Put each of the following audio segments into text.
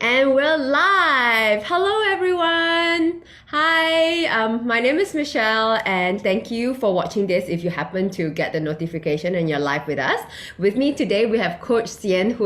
And we're live. Hello, everyone. Hi, my name is Michelle, and thank you for watching this if you happen to get the notification and you're live with us. With me today, we have Coach Hsien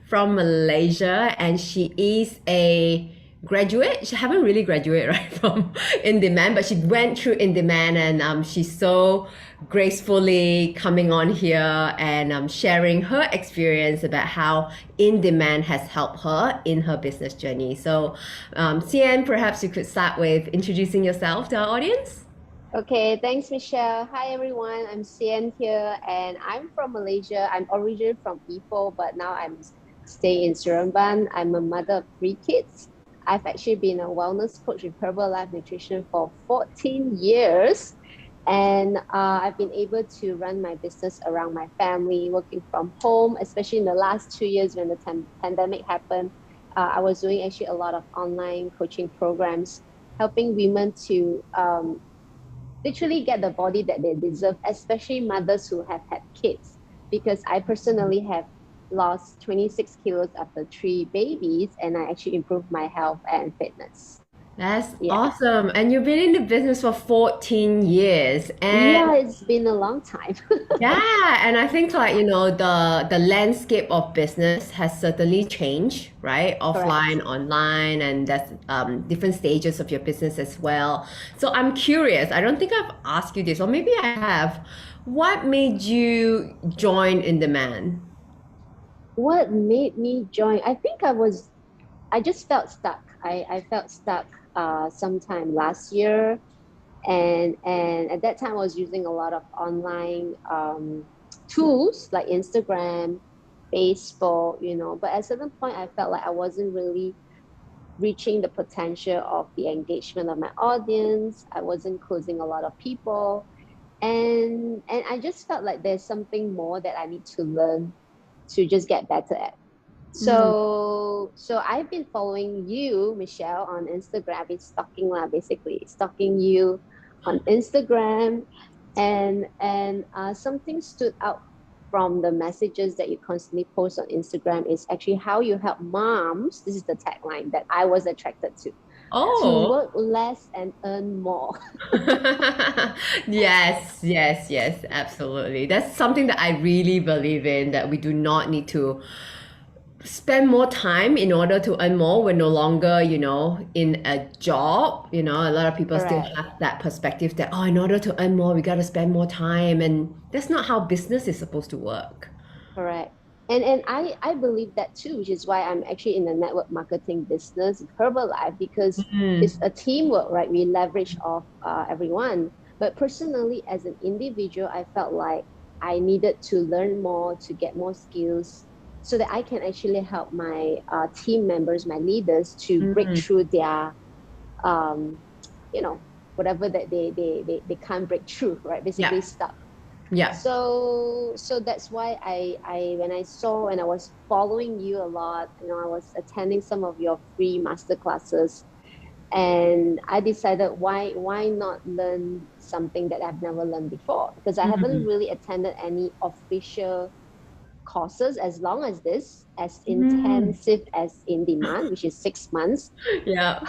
from Malaysia, and she is a graduate. She haven't really graduated, right, from In Demand, but she went through In Demand, and she's so gracefully coming on here and sharing her experience about how In Demand has helped her in her business journey. So, Hsien, perhaps you could start with introducing yourself to our audience. Okay, thanks, Michelle. Hi, everyone. I'm Hsien here, and I'm from Malaysia. I'm originally from Ipoh, but now I'm staying in Seremban. I'm a mother of three kids. I've actually been a wellness coach with Herbalife Nutrition for 14 years, and I've been able to run my business around my family, working from home, especially in the last 2 years when the pandemic happened. I was doing actually a lot of online coaching programs, helping women to literally get the body that they deserve, especially mothers who have had kids. Because I personally have lost 26 kilos after three babies, and I actually improved my health and fitness. That's Yeah. awesome. And you've been in the business for 14 years. And Yeah, it's been a long time. yeah, and I think like, the landscape of business has certainly changed, right? Correct. Offline, online, and that's different stages of your business as well. So I'm curious, I don't think I've asked you this, or maybe I have. What made you join In Demand? What made me join? I just felt stuck. I felt stuck sometime last year. And at that time I was using a lot of online tools like Instagram, Facebook, but at a certain point I felt like I wasn't really reaching the potential of the engagement of my audience. I wasn't closing a lot of people, and I just felt like there's something more that I need to learn to just get better at. Mm, So I've been following you, Michelle, on Instagram. I've been stalking lah, basically stalking you on Instagram, and something stood out from the messages that you constantly post on Instagram is actually how you help moms. This is the tagline that I was attracted to oh. work less and earn more. Yes, yes, yes, absolutely. That's something that I really believe in, that we do not need to spend more time in order to earn more. We're no longer, in a job. A lot of people still Correct. have that perspective that, oh, in order to earn more, we got to spend more time. And that's not how business is supposed to work. Correct. And I believe that too, which is why I'm actually in the network marketing business, Herbalife, because it's Mm, a teamwork, right? We leverage off everyone. But personally, as an individual, I felt like I needed to learn more, to get more skills, so that I can actually help my team members, my leaders, to break mm, through their, um, you know, whatever that they can't break through, right? yeah, Basically stuck. yeah. So that's why I when I saw and I was following you a lot, I was attending some of your free master classes, and I decided why not learn something that I've never learned before, because I haven't Mm, really attended any official courses as long as this, as mm, intensive as In Demand, which is 6 months. yeah.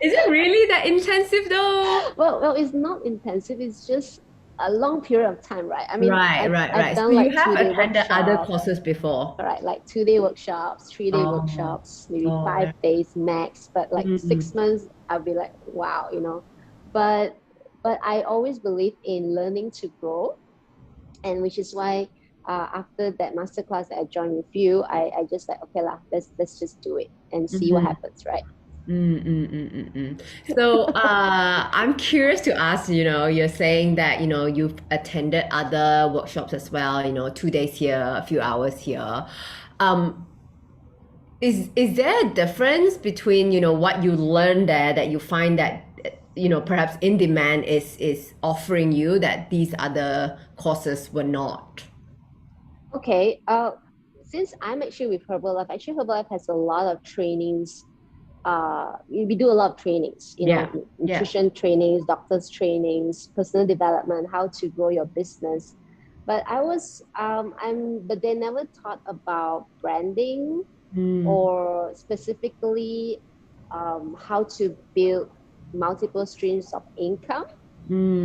Is it really that intensive though? Well, it's not intensive. It's just a long period of time, right? I mean, Right, I've right, I've right. So done you like have 2 day attended other workshops, courses before. right? Like 2 day workshops, 3 day Oh, workshops, maybe oh, 5 days max. But like mm, 6 months, I'll be like, wow. But but I always believe in learning to grow, and which is why after that masterclass that I joined with you, I just like, okay lah, let's just do it and see what mm, happens, right? So, I'm curious to ask, you're saying that, you've attended other workshops as well, 2 days here, a few hours here. Um, is there a difference between, what you learn there that you find that, perhaps In Demand is offering you that these other courses were not? Okay. Since I'm actually with Herbalife, actually Herbalife has a lot of trainings. We do a lot of trainings, Yeah, yeah. nutrition trainings, doctors trainings, personal development, how to grow your business. But but they never taught about branding. or specifically how to build multiple streams of income,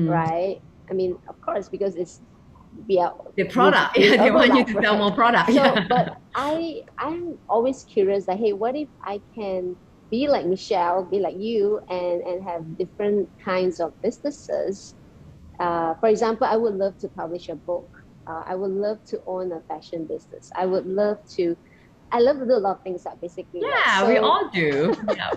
right? I mean, of course, because it's we are The need to product, feed yeah, they want you Herbalife, to sell right? more product. So, Yeah. but I'm always curious that hey, what if I can be like Michelle, be like you, and have different kinds of businesses. For example, I would love to publish a book. I would love to own a fashion business. I love to do a lot of things that basically, right? Yeah, we So all do. Yeah.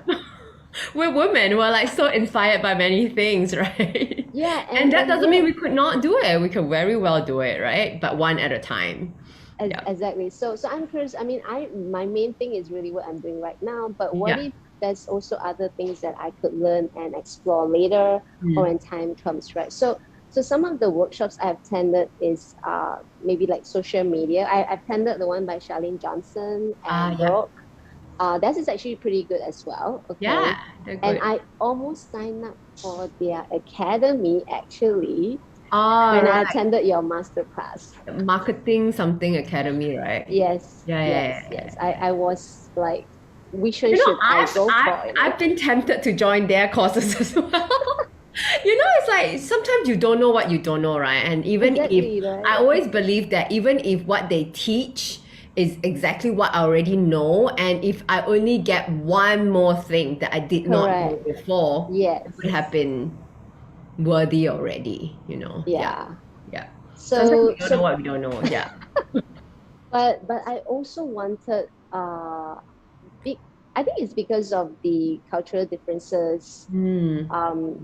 We're women. We're like so inspired by many things, right? yeah, And that and doesn't mean yeah, we could not do it. We could very well do it, right? But one at a time. Yeah. exactly. So I'm curious. I mean, I my main thing is really what I'm doing right now. But what Yeah. if there's also other things that I could learn and explore later, or Mm. when time comes, right? So some of the workshops I've attended is maybe like social media. I've attended the one by Charlene Johnson Ah, and yeah. Brooke. That is actually pretty good as well. Yeah, Okay, they're and good. I almost signed up for their academy actually All when I right. attended your masterclass. Marketing something academy, right? Yes, Yeah, yeah, yes, yeah, yes. yeah. I was like, which one You know, should I go for, I've been tempted to join their courses as well. You know, it's like sometimes you don't know what you don't know, right? And even if Exactly, I right? always believe that even if what they teach is exactly what I already know, and if I only get one more thing that I did not know Correct. before, it would have Yes. been worthy already, Yeah. Yeah. Yeah. Sometimes we So don't know so what we don't know. Yeah. but I also wanted big I think it's because of the cultural differences. Hmm.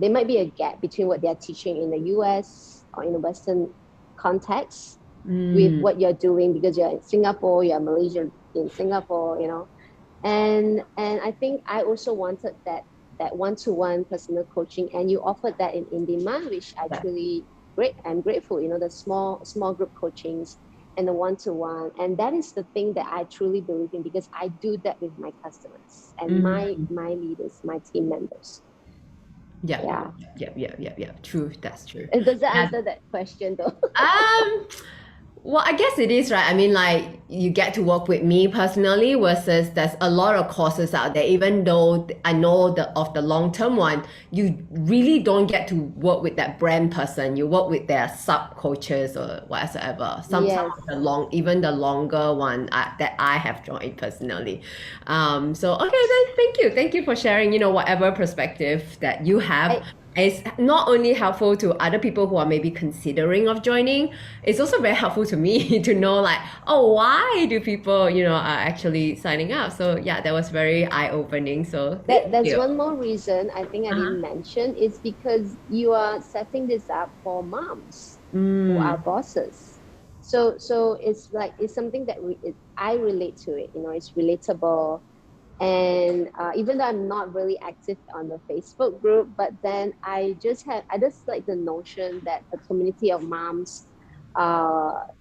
There might be a gap between what they're teaching in the US or in the Western context with Hmm. what you're doing because you're in Singapore, you're Malaysian in Singapore, and I think I also wanted that one-to-one personal coaching, and you offered that in demand, which I Yeah. truly great. I'm grateful. The small group coachings and the one-to-one, and that is the thing that I truly believe in because I do that with my customers and Hmm. my leaders, my team members. Yeah. Yeah. Yeah. Yeah. Yeah. Yeah. True. That's true. Does that Yeah. answer that question though? Um, well, I guess it is, right? I mean, like, you get to work with me personally versus there's a lot of courses out there. Even though I know of the long-term one, you really don't get to work with that brand person. You work with their sub coaches or whatsoever. Some Yes. of even the longer one that I have joined personally. So okay, then thank you for sharing. Whatever perspective that you have. I It's not only helpful to other people who are maybe considering of joining, it's also very helpful to me to know like, oh, why do people, are actually signing up? So yeah, that was very eye-opening. So thank There's you. one more reason I think I Uh-huh. didn't mention is because you are setting this up for moms who are Mm, bosses. So it's like it's something that I relate to it. It's relatable, and even though I'm not really active on the Facebook group, but then I just like the notion that a community of moms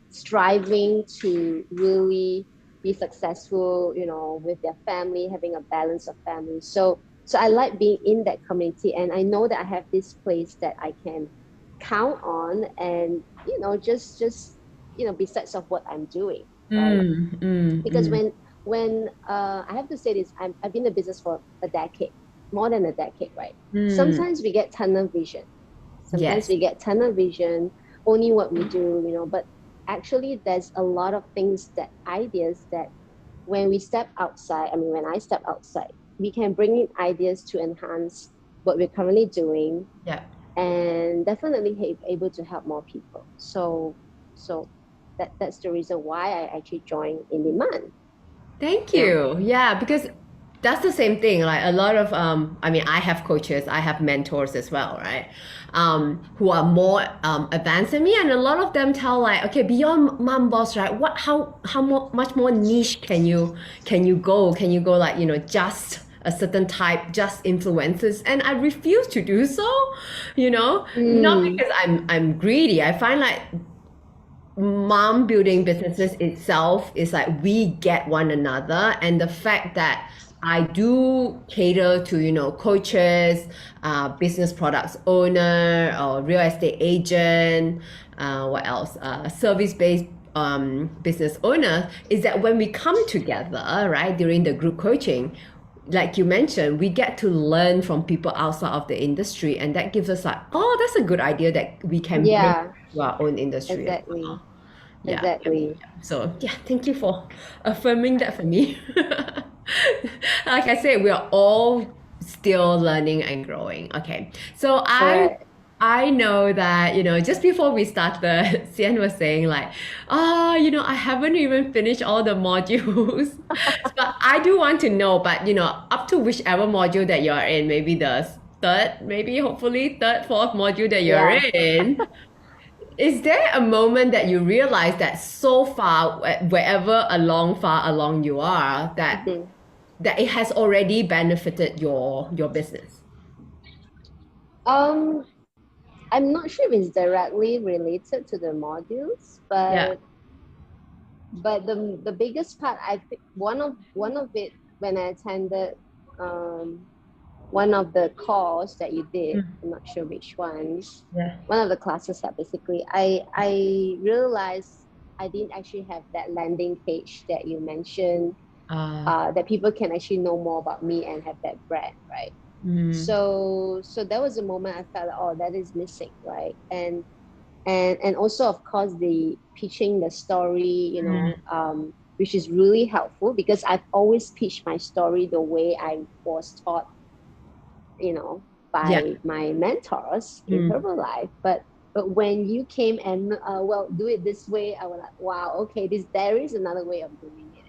striving to really be successful, with their family, having a balance of family. So I like being in that community, and I know that I have this place that I can count on, and just besides of what I'm doing, right? mm, mm, Because mm, when I have to say this, I've been in business for a decade, more than a decade, right? mm. Sometimes we get tunnel vision. Sometimes Yes. we get tunnel vision, only what we do, but actually there's a lot of things ideas that when we step outside, I mean, when I step outside, we can bring in ideas to enhance what we're currently doing Yeah. and definitely able to help more people. So that's the reason why I actually joined in demand. Thank Yeah. you. Yeah, because that's the same thing. Like a lot of I mean, I have coaches, I have mentors as well, right? Who are more advanced than me, and a lot of them tell like, okay, beyond mom boss, right? Much more niche can you go? Can you go like just a certain type, just influencers? And I refuse to do so. Not Mm, because I'm greedy. I find like mom building businesses itself is like we get one another, and the fact that I do cater to coaches, business products owner or real estate agent, what else, service based business owners is that when we come together, right, during the group coaching, like you mentioned, we get to learn from people outside of the industry, and that gives us like, oh, that's a good idea that we can bring Yeah, to our own industry as exactly. well. Yeah, yeah, Exactly. yeah. So yeah, thank you for affirming that for me. Like I said, we are all still learning and growing. Okay, so Correct. I know that, just before we started, Hsien was saying like, I haven't even finished all the modules. But I do want to know, but up to whichever module that you're in, maybe the third, maybe hopefully third, fourth module that you're Yeah. in, is there a moment that you realize that so far, far along you are, that Mhm. it has already benefited your business? Um, I'm not sure if it's directly related to the modules, Yeah. but the biggest part, I think one of it, when I attended um one of the calls that you did, Mm. I'm not sure which ones, Yeah. one of the classes that basically I realized I didn't actually have that landing page that you mentioned, Uh, that people can actually know more about me and have that brand, right? mm, So that was a moment I felt, oh, that is missing, right? And also, of course, the pitching the story, mm, which is really helpful because I've always pitched my story the way I was taught, yeah. by my mentors in Mm, Herbalife. But when you came and, well, do it this way, I was like, wow, okay, there is another way of doing it,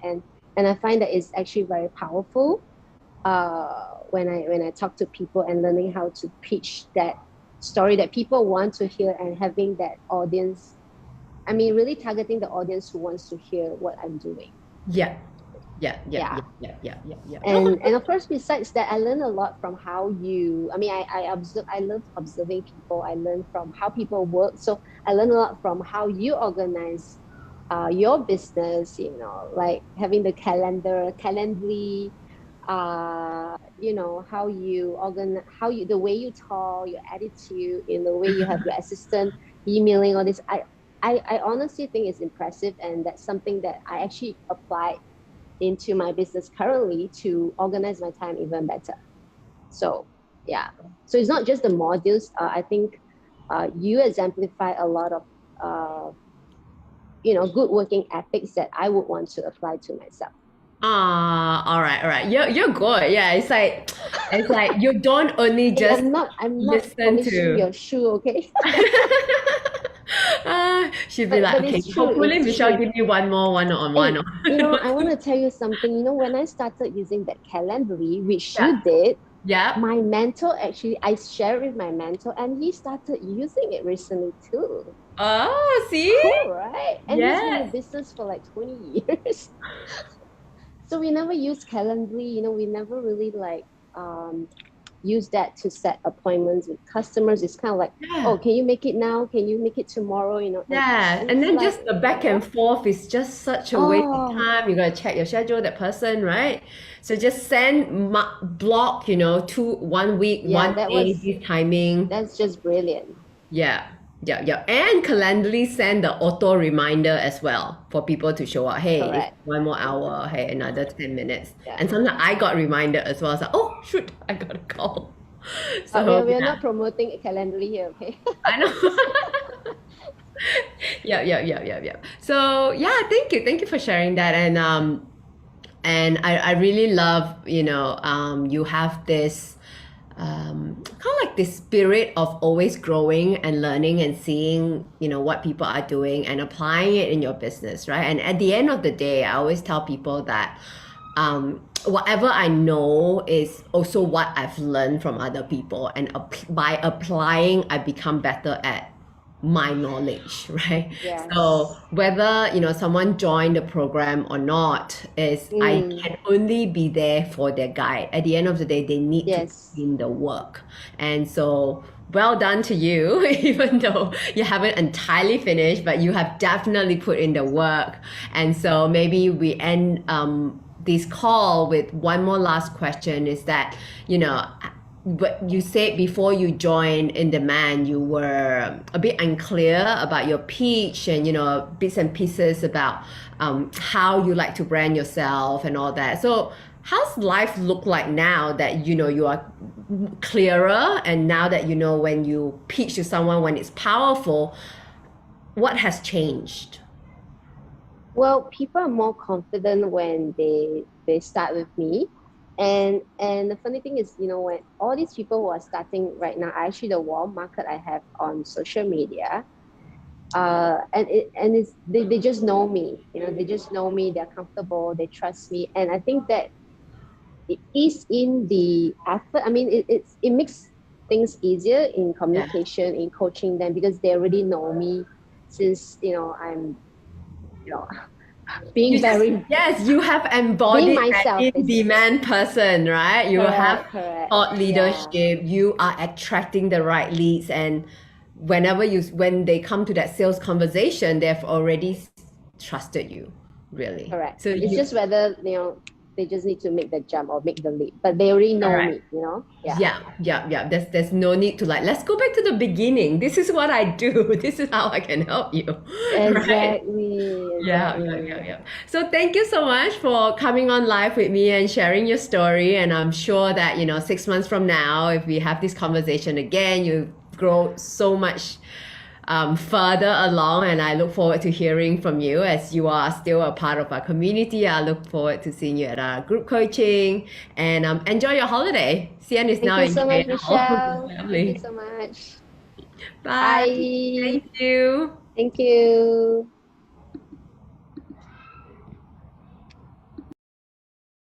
and I find that it's actually very powerful, when I talk to people and learning how to pitch that story that people want to hear, and having that audience. I mean, really targeting the audience who wants to hear what I'm doing. yeah. Yeah. Yeah. Yeah. Yeah. Yeah. Yeah. Yeah. Yeah. And of course, besides that, I learned a lot from how you. I mean, I love observing people. I learn from how people work. So I learned a lot from how you organize your business. Like having the calendly, how you the way you talk, your attitude, in the way you have your assistant emailing all this. I honestly think it's impressive, and that's something that I actually apply into my business currently to organize my time even better. So yeah, so it's not just the modules. I think you exemplify a lot of uh, good working ethics that I would want to apply to myself. All right, all right. You're good. Yeah, it's like you don't only Hey, just I'm not listen polishing to. your shoe, okay? She'd be like, but okay, it's true. hopefully It's Michelle true. give me one more one Hey, on I one. want to tell you something. When I started using that Calendly, which Yeah. you did, Yep. my mentor, actually, I shared with my mentor, and he started using it recently too. Oh, see? Cool, right? And he's been in Yes. business for like 20 years. So we never use Calendly, we never really like use that to set appointments with customers. It's kind of like, Yeah. oh, can you make it now? Can you make it tomorrow? And Yeah. And it's then like, just the back and forth is just such a waste of oh, time. You gotta check your schedule, that person, right? So just send block, 1 week, yeah, 1 day, this timing. that's just brilliant. Yeah, yeah, yeah. And Calendly send the auto reminder as well for people to show up. Hey, it's Correct. 1 more hour. Hey, another 10 minutes. Yeah. And sometimes I got reminder as well. So, oh, shoot, I got a call. We're, So, we're yeah, not promoting Calendly here, okay? I know. Yeah, yeah, yeah, yeah, yeah. So, yeah, thank you. Thank you for sharing that. And I really love, you have this kind of like this spirit of always growing and learning and seeing, what people are doing and applying it in your business, right? And at the end of the day, I always tell people that whatever I know is also what I've learned from other people, and by applying, I become better at my knowledge, right? So Yes. whether someone joined the program or not, is I Mm, can only be there for their guide. At the end of the day, they need to put yes. in the work. And so well done to you, even though you haven't entirely finished, but you have definitely put in the work. And so maybe we end this call with one more last question, is that, you know but you said before you joined in demand, you were a bit unclear about your pitch and bits and pieces about how you like to brand yourself and all that. So how's life look like now that you are clearer, and now that when you pitch to someone, when it's powerful, what has changed? Well, people are more confident when they start with me. And the funny thing is, when all these people who are starting right now, actually the warm market I have on social media, and they just know me, they just know me, they're comfortable, they trust me. And I think that it is in the effort. I mean, it makes things easier in Yeah. communication, in coaching them, because they already know me since, I'm, you know, being You just, very, yes, you have being embodied that myself, basically. in-demand person, right? You have Correct, correct. thought Yeah, leadership, you are attracting the right leads, and when they come to that sales conversation, they've already trusted you, really. correct. So It's you just whether, they just need to make the jump or make the leap, but they already know correct. me. Yeah, Yeah, yeah, yeah. There's no need to, like, let's go back to the beginning. This is what I do. This is how I can help you. Right? exactly, Yeah, yeah, exactly. yeah, yeah. So thank you so much for coming on live with me and sharing your story. And I'm sure that, 6 months from now, if we have this conversation again, you grow so much further along. And I look forward to hearing from you as you are still a part of our community. I look forward to seeing you at our group coaching, and enjoy your holiday. Hsien is Thank now you in so much, KL with Michelle. his Thank you family. so much. Bye. Bye. Thank you. Thank you.